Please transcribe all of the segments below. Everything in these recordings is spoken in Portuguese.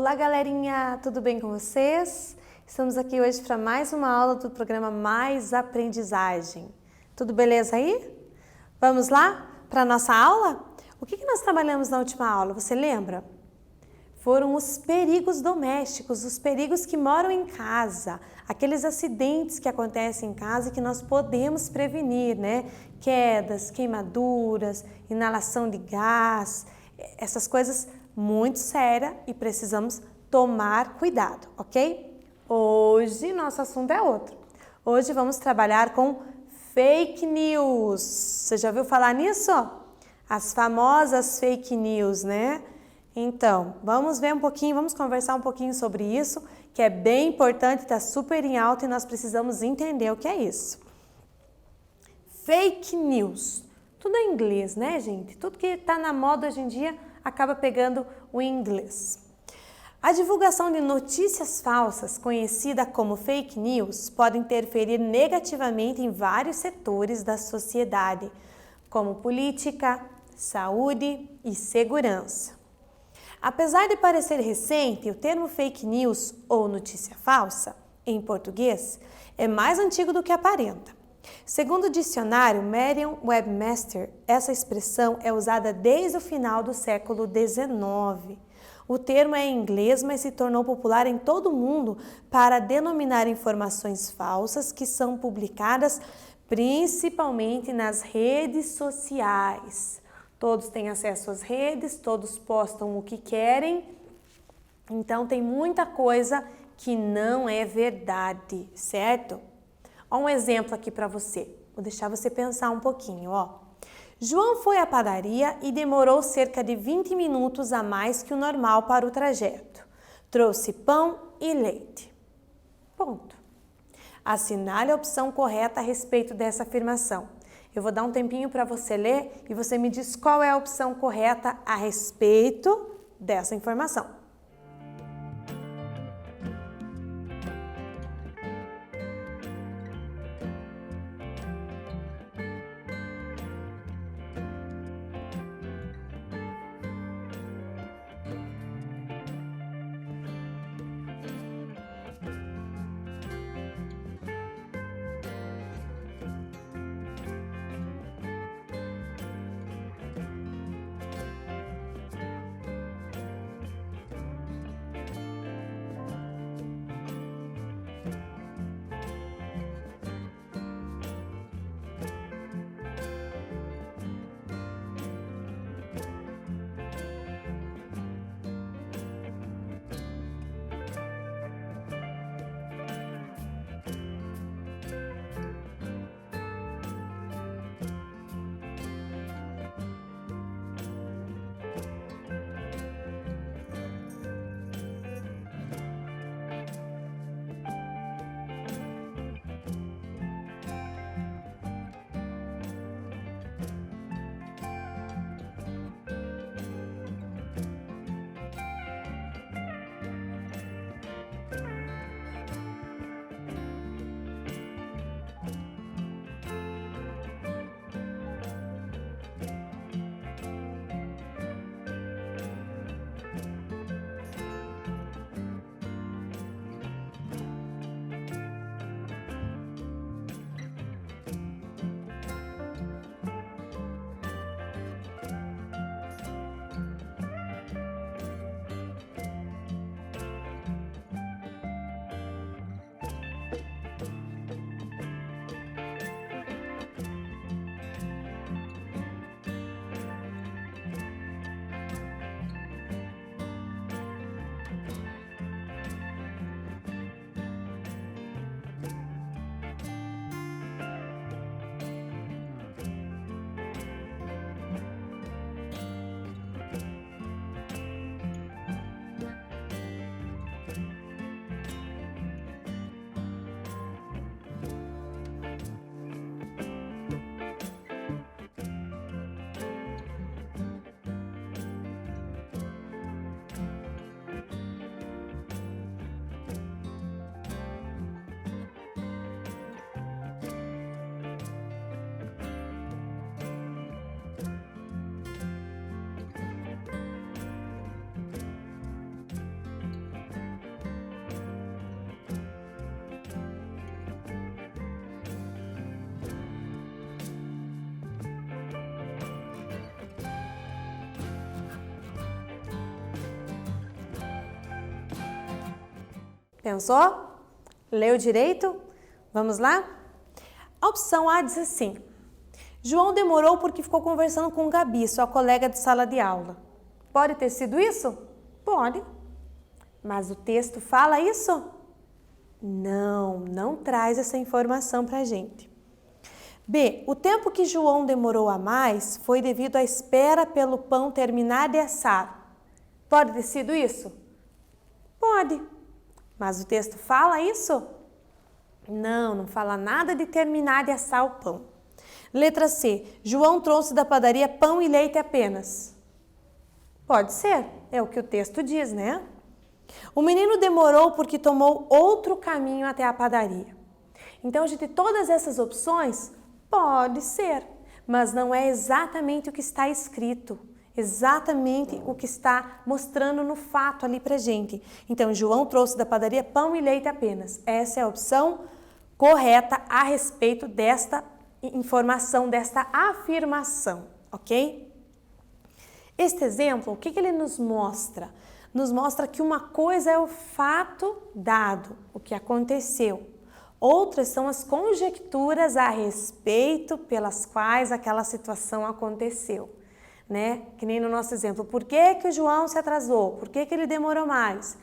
Olá, galerinha! Tudo bem com vocês? Estamos aqui hoje para mais uma aula do programa Mais Aprendizagem. Tudo beleza aí? Vamos lá para a nossa aula? O que nós trabalhamos na última aula? Você lembra? Foram os perigos domésticos, os perigos que moram em casa, aqueles acidentes que acontecem em casa e que nós podemos prevenir, né? Quedas, queimaduras, inalação de gás, essas coisas muito sérias e precisamos tomar cuidado, ok? Hoje nosso assunto é outro. Hoje vamos trabalhar com fake news. Você já ouviu falar nisso? As famosas fake news, né? Então, vamos ver um pouquinho, vamos conversar um pouquinho sobre isso, que é bem importante, está super em alta e nós precisamos entender o que é isso. Fake news. Tudo é inglês, né, gente? Tudo que está na moda hoje em dia acaba pegando o inglês. A divulgação de notícias falsas, conhecida como fake news, pode interferir negativamente em vários setores da sociedade, como política, saúde e segurança. Apesar de parecer recente, o termo fake news ou notícia falsa, em português, é mais antigo do que aparenta. Segundo o dicionário Merriam-Webster, essa expressão é usada desde o final do século XIX. O termo é em inglês, mas se tornou popular em todo o mundo para denominar informações falsas que são publicadas principalmente nas redes sociais. Todos têm acesso às redes, todos postam o que querem, então tem muita coisa que não é verdade, certo? Ó, um exemplo aqui para você, vou deixar você pensar um pouquinho, ó. João foi à padaria e demorou cerca de 20 minutos a mais que o normal para o trajeto. Trouxe pão e leite. Ponto. Assinale a opção correta a respeito dessa afirmação. Eu vou dar um tempinho para você ler e você me diz qual é a opção correta a respeito dessa informação. Pensou? Leu direito? Vamos lá? A opção A diz assim: João demorou porque ficou conversando com Gabi, sua colega de sala de aula. Pode ter sido isso? Pode. Mas o texto fala isso? Não, não traz essa informação para a gente. B. O tempo que João demorou a mais foi devido à espera pelo pão terminar de assar. Pode ter sido isso? Pode. Mas o texto fala isso? Não, não fala nada de terminar de assar o pão. Letra C. João trouxe da padaria pão e leite apenas. Pode ser, é o que o texto diz, né? O menino demorou porque tomou outro caminho até a padaria. Então, de todas essas opções, pode ser, mas não é exatamente o que está escrito, exatamente o que está mostrando no fato ali pra gente. Então, João trouxe da padaria pão e leite apenas. Essa é a opção correta a respeito desta informação, desta afirmação, ok? Este exemplo, o que ele nos mostra? Nos mostra que uma coisa é o fato dado, o que aconteceu. Outras são as conjecturas a respeito pelas quais aquela situação aconteceu, né? Que nem no nosso exemplo, por que que o João se atrasou? Por que que ele demorou mais?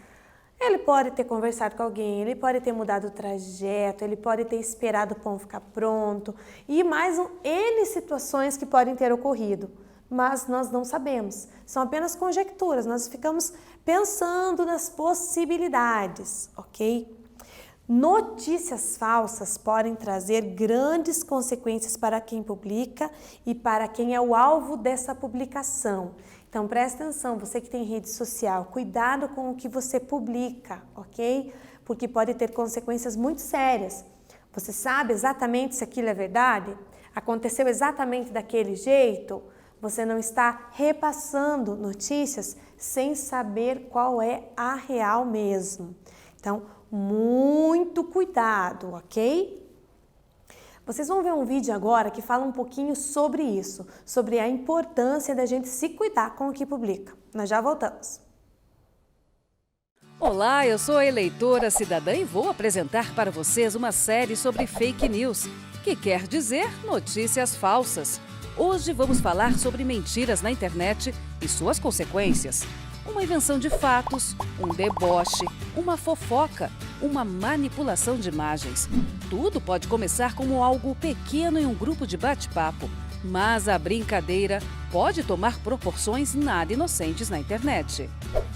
Ele pode ter conversado com alguém, ele pode ter mudado o trajeto, ele pode ter esperado o pão ficar pronto e mais N situações que podem ter ocorrido, mas nós não sabemos, são apenas conjecturas, nós ficamos pensando nas possibilidades, ok? Notícias falsas podem trazer grandes consequências para quem publica e para quem é o alvo dessa publicação. Então, presta atenção, você que tem rede social, cuidado com o que você publica, ok? Porque pode ter consequências muito sérias. Você sabe exatamente se aquilo é verdade? Aconteceu exatamente daquele jeito? Você não está repassando notícias sem saber qual é a real mesmo. Então, muito cuidado, ok? Vocês vão ver um vídeo agora que fala um pouquinho sobre isso, sobre a importância da gente se cuidar com o que publica. Nós já voltamos. Olá, eu sou a eleitora cidadã e vou apresentar para vocês uma série sobre fake news, que quer dizer notícias falsas. Hoje vamos falar sobre mentiras na internet e suas consequências. Uma invenção de fatos, um deboche, uma fofoca, uma manipulação de imagens. Tudo pode começar como algo pequeno em um grupo de bate-papo, mas a brincadeira pode tomar proporções nada inocentes na internet.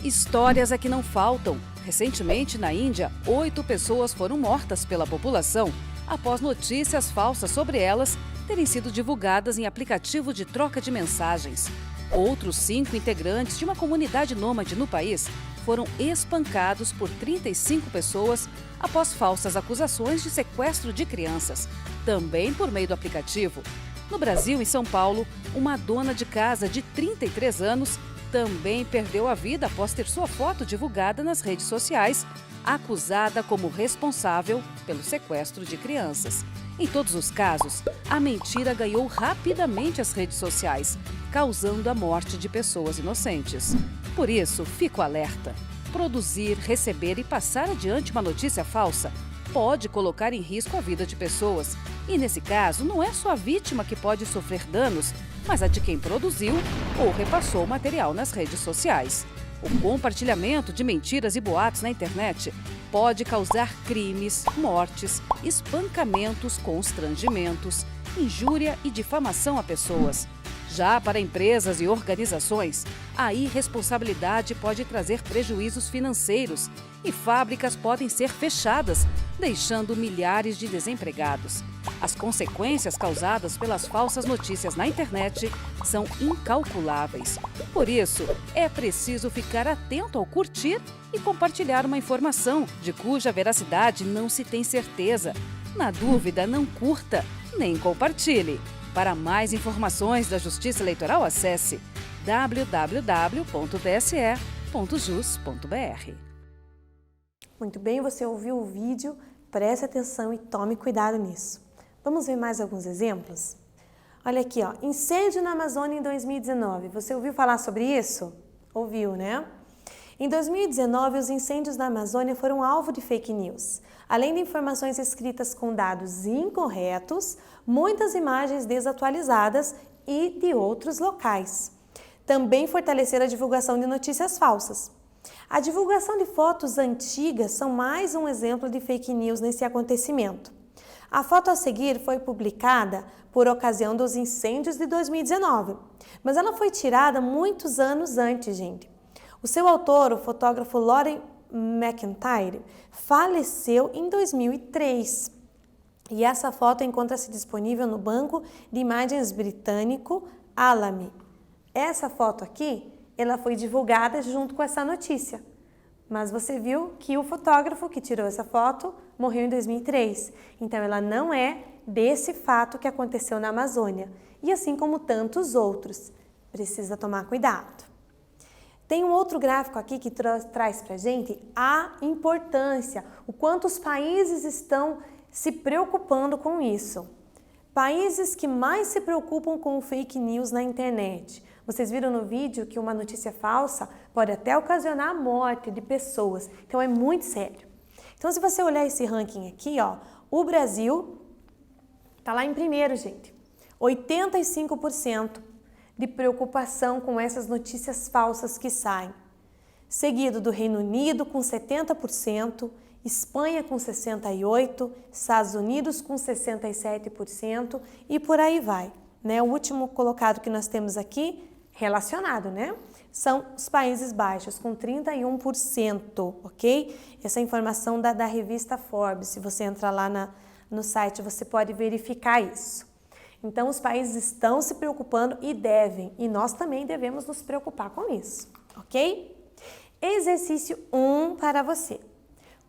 Histórias é que não faltam. Recentemente, na Índia, 8 pessoas foram mortas pela população após notícias falsas sobre elas terem sido divulgadas em aplicativo de troca de mensagens. Outros 5 integrantes de uma comunidade nômade no país foram espancados por 35 pessoas após falsas acusações de sequestro de crianças, também por meio do aplicativo. No Brasil, em São Paulo, uma dona de casa de 33 anos também perdeu a vida após ter sua foto divulgada nas redes sociais, acusada como responsável pelo sequestro de crianças. Em todos os casos, a mentira ganhou rapidamente as redes sociais, causando a morte de pessoas inocentes. Por isso, fico alerta. Produzir, receber e passar adiante uma notícia falsa pode colocar em risco a vida de pessoas. E nesse caso, não é só a vítima que pode sofrer danos, mas a de quem produziu ou repassou o material nas redes sociais. O compartilhamento de mentiras e boatos na internet pode causar crimes, mortes, espancamentos, constrangimentos, injúria e difamação a pessoas. Já para empresas e organizações, a irresponsabilidade pode trazer prejuízos financeiros e fábricas podem ser fechadas, deixando milhares de desempregados. As consequências causadas pelas falsas notícias na internet são incalculáveis. Por isso, é preciso ficar atento ao curtir e compartilhar uma informação de cuja veracidade não se tem certeza. Na dúvida, não curta, nem compartilhe. Para mais informações da Justiça Eleitoral, acesse www.tse.jus.br. Muito bem, você ouviu o vídeo, preste atenção e tome cuidado nisso. Vamos ver mais alguns exemplos? Olha aqui, ó, incêndio na Amazônia em 2019. Você ouviu falar sobre isso? Ouviu, né? Em 2019, os incêndios na Amazônia foram alvo de fake news. Além de informações escritas com dados incorretos, muitas imagens desatualizadas e de outros locais. Também fortaleceram a divulgação de notícias falsas. A divulgação de fotos antigas são mais um exemplo de fake news nesse acontecimento. A foto a seguir foi publicada por ocasião dos incêndios de 2019, mas ela foi tirada muitos anos antes, gente. O seu autor, o fotógrafo Lauren McIntyre, faleceu em 2003. E essa foto encontra-se disponível no banco de imagens britânico Alamy. Essa foto aqui, ela foi divulgada junto com essa notícia. Mas você viu que o fotógrafo que tirou essa foto morreu em 2003. Então, ela não é desse fato que aconteceu na Amazônia. E assim como tantos outros, precisa tomar cuidado. Tem um outro gráfico aqui que traz pra gente a importância, o quanto os países estão se preocupando com isso. Países que mais se preocupam com fake news na internet. Vocês viram no vídeo que uma notícia falsa pode até ocasionar a morte de pessoas. Então é muito sério. Então se você olhar esse ranking aqui, ó, o Brasil tá lá em primeiro, gente. 85% de preocupação com essas notícias falsas que saem. Seguido do Reino Unido com 70%, Espanha com 68%, Estados Unidos com 67% e por aí vai. Né? O último colocado que nós temos aqui, relacionado, né? São os Países Baixos com 31%, ok? Essa é a informação da revista Forbes. Se você entrar lá no site, você pode verificar isso. Então, os países estão se preocupando e devem, e nós também devemos nos preocupar com isso, ok? Exercício 1 para você.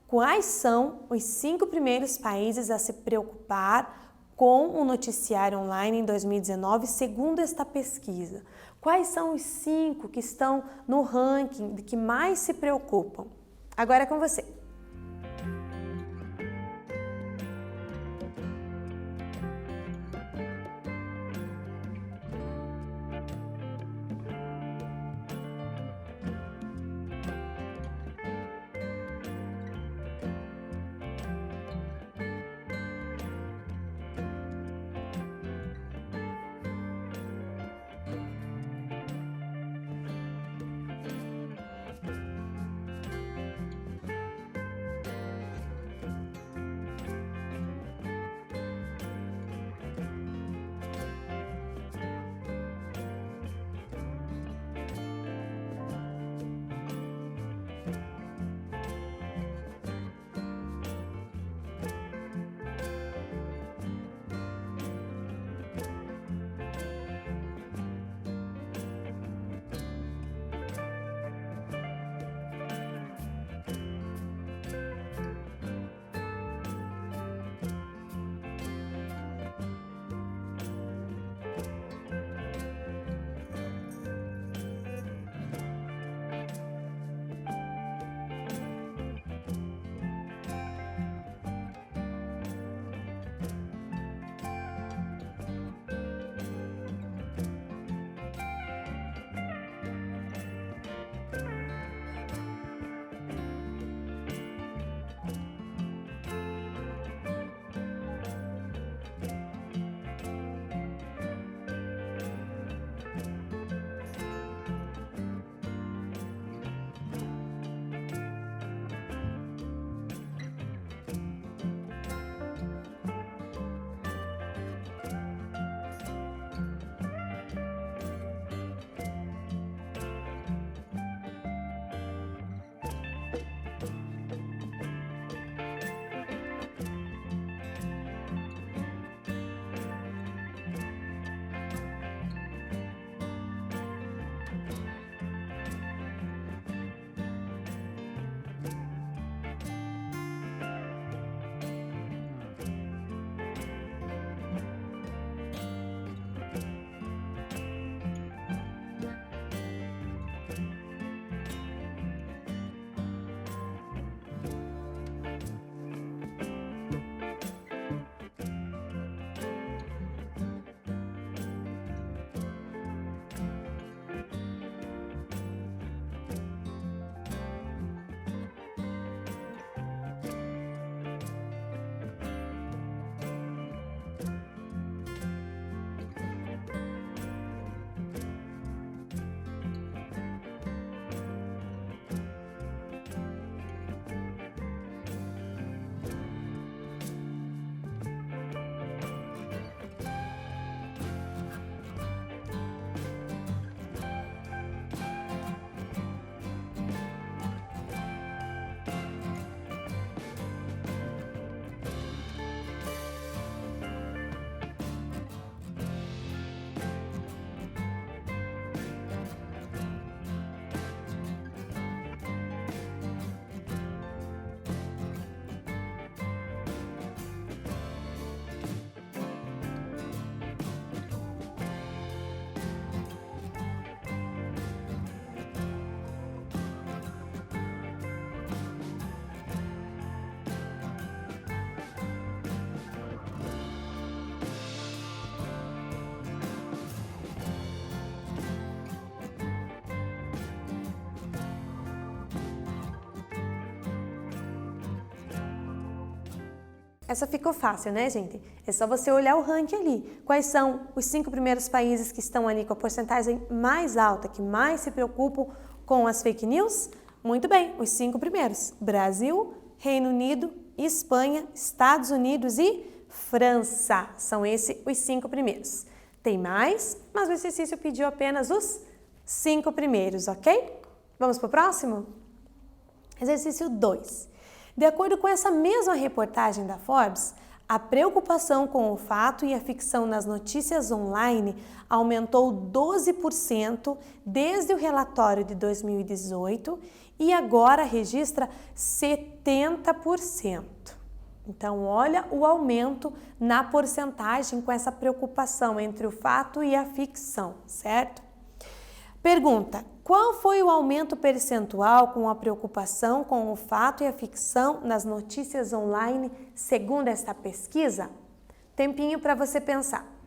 Quais são os 5 primeiros países a se preocupar com o noticiário online em 2019, segundo esta pesquisa? Quais são os 5 que estão no ranking de que mais se preocupam? Agora é com você. Essa ficou fácil, né, gente? É só você olhar o ranking ali. Quais são os 5 primeiros países que estão ali com a porcentagem mais alta, que mais se preocupam com as fake news? Muito bem, os 5 primeiros: Brasil, Reino Unido, Espanha, Estados Unidos e França. São esses os 5 primeiros. Tem mais, mas o exercício pediu apenas os 5 primeiros, ok? Vamos para o próximo? Exercício 2. De acordo com essa mesma reportagem da Forbes, a preocupação com o fato e a ficção nas notícias online aumentou 12% desde o relatório de 2018 e agora registra 70%. Então, olha o aumento na porcentagem com essa preocupação entre o fato e a ficção, certo? Pergunta: qual foi o aumento percentual com a preocupação com o fato e a ficção nas notícias online, segundo esta pesquisa? Tempinho para você pensar.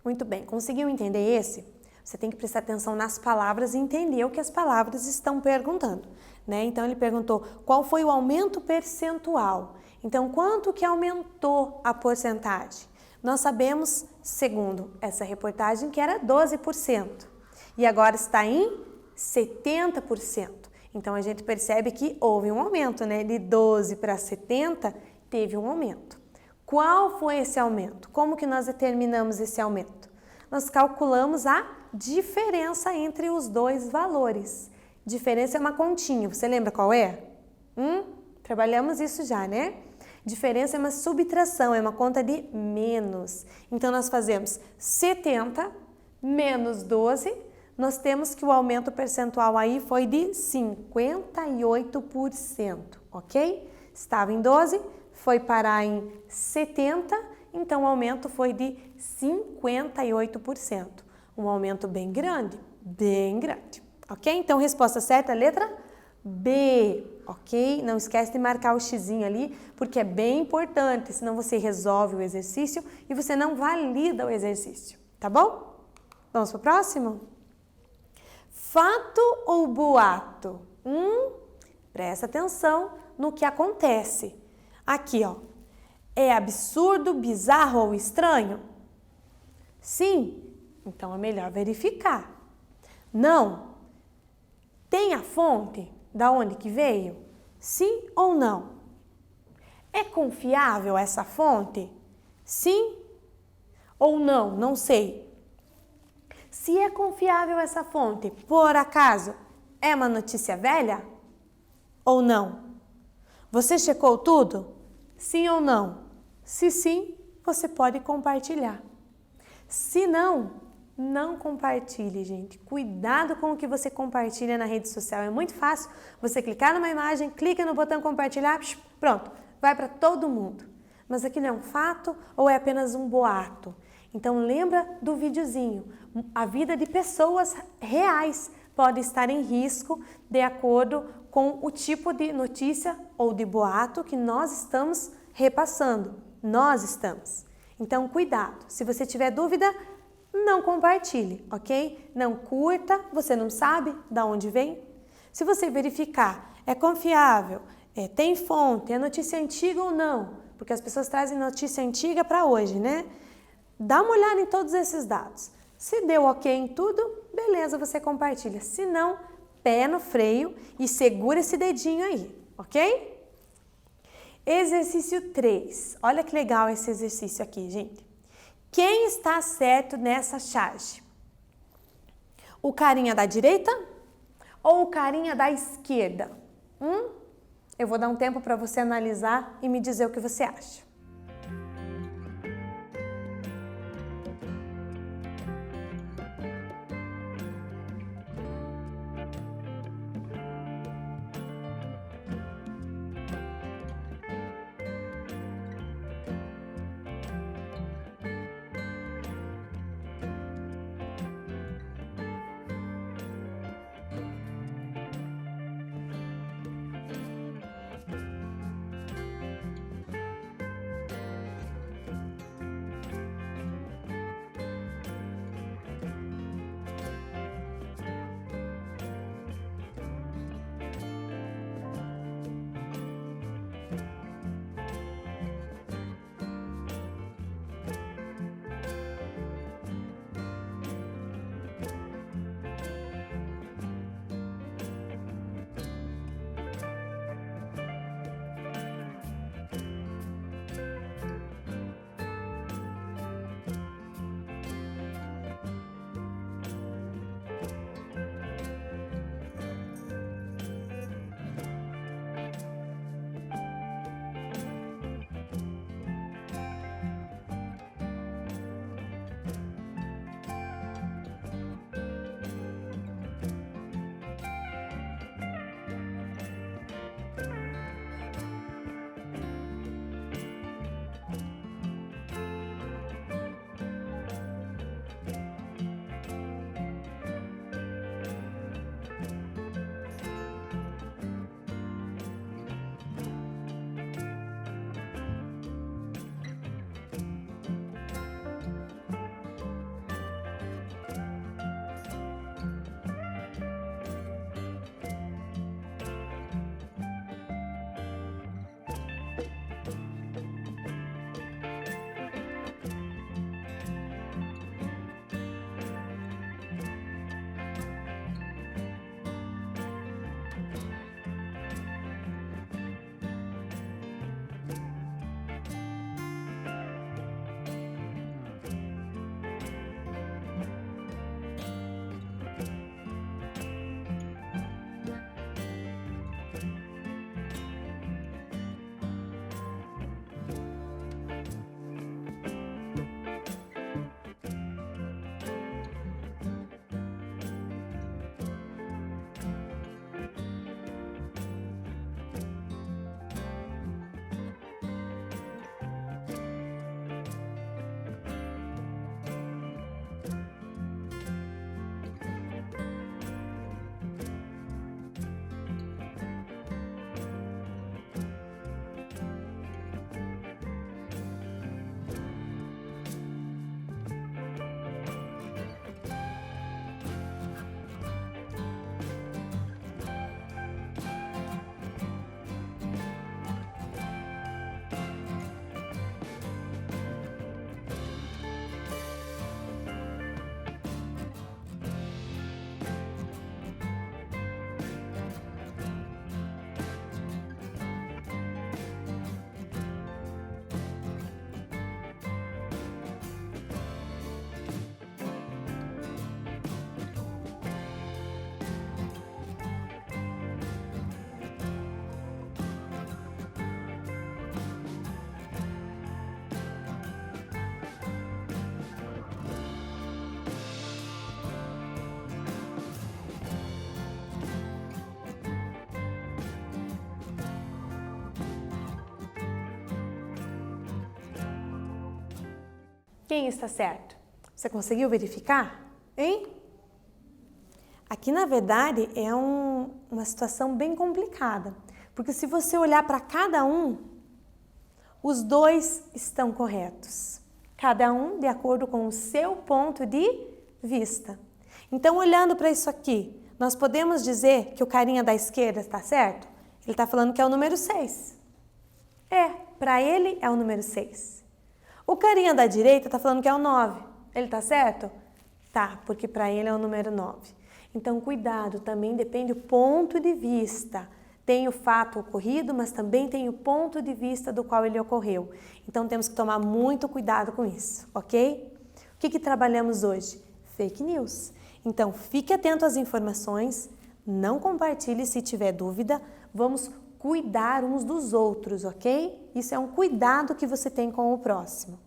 Muito bem, conseguiu entender esse? Você tem que prestar atenção nas palavras e entender o que as palavras estão perguntando, né? Então, ele perguntou qual foi o aumento percentual. Então, quanto que aumentou a porcentagem? Nós sabemos, segundo essa reportagem, que era 12%. E agora está em 70%. Então, a gente percebe que houve um aumento, né? De 12 para 70, teve um aumento. Qual foi esse aumento? Como que nós determinamos esse aumento? Nós calculamos a diferença entre os dois valores. Diferença é uma continha. Você lembra qual é? Trabalhamos isso já, né? Diferença é uma subtração, é uma conta de menos. Então, nós fazemos 70 menos 12, nós temos que o aumento percentual aí foi de 58%, ok? Estava em 12, foi parar em 70, então o aumento foi de 58%. Um aumento bem grande, ok? Então, resposta certa, letra B, ok? Não esquece de marcar o xizinho ali, porque é bem importante, senão você resolve o exercício e você não valida o exercício, tá bom? Vamos para o próximo? Fato ou boato? Presta atenção no que acontece. Aqui, ó. É absurdo, bizarro ou estranho? Sim? Então é melhor verificar. Não? Tem a fonte? Da onde que veio? Sim ou não? É confiável essa fonte? Sim ou não? Não sei. Se é confiável essa fonte, por acaso, é uma notícia velha? Ou não? Você checou tudo? Sim ou não? Se sim, você pode compartilhar. Se não, não compartilhe, gente. Cuidado com o que você compartilha na rede social. É muito fácil você clicar numa imagem, clica no botão compartilhar, pronto, vai para todo mundo. Mas aquilo é um fato ou é apenas um boato? Então lembra do videozinho. A vida de pessoas reais pode estar em risco de acordo com o tipo de notícia ou de boato que nós estamos repassando. Nós estamos. Então cuidado. Se você tiver dúvida, não compartilhe, ok? Não curta, você não sabe de onde vem. Se você verificar, é confiável, tem fonte, é notícia antiga ou não, porque as pessoas trazem notícia antiga para hoje, né? Dá uma olhada em todos esses dados. Se deu ok em tudo, beleza, você compartilha. Se não, pé no freio e segura esse dedinho aí, ok? Exercício 3. Olha que legal esse exercício aqui, gente. Quem está certo nessa charge? O carinha da direita ou o carinha da esquerda? Eu vou dar um tempo para você analisar e me dizer o que você acha. Quem está certo? Você conseguiu verificar? Hein? Aqui, na verdade, é uma situação bem complicada, porque se você olhar para cada um, os dois estão corretos. Cada um de acordo com o seu ponto de vista. Então, olhando para isso aqui, nós podemos dizer que o carinha da esquerda está certo? Ele está falando que é o número 6. Para ele é o número 6. O carinha da direita está falando que é o 9. Ele está certo? Tá, porque para ele é o número 9. Então, cuidado, também depende do ponto de vista. Tem o fato ocorrido, mas também tem o ponto de vista do qual ele ocorreu. Então, temos que tomar muito cuidado com isso, ok? O que trabalhamos hoje? Fake news. Então, fique atento às informações, não compartilhe se tiver dúvida, vamos cuidar uns dos outros, ok? Isso é um cuidado que você tem com o próximo.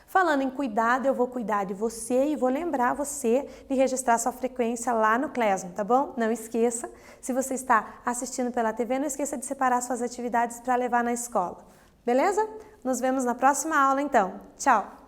Falando em cuidado, eu vou cuidar de você e vou lembrar você de registrar sua frequência lá no Classroom, tá bom? Não esqueça, se você está assistindo pela TV, não esqueça de separar suas atividades para levar na escola, beleza? Nos vemos na próxima aula então. Tchau!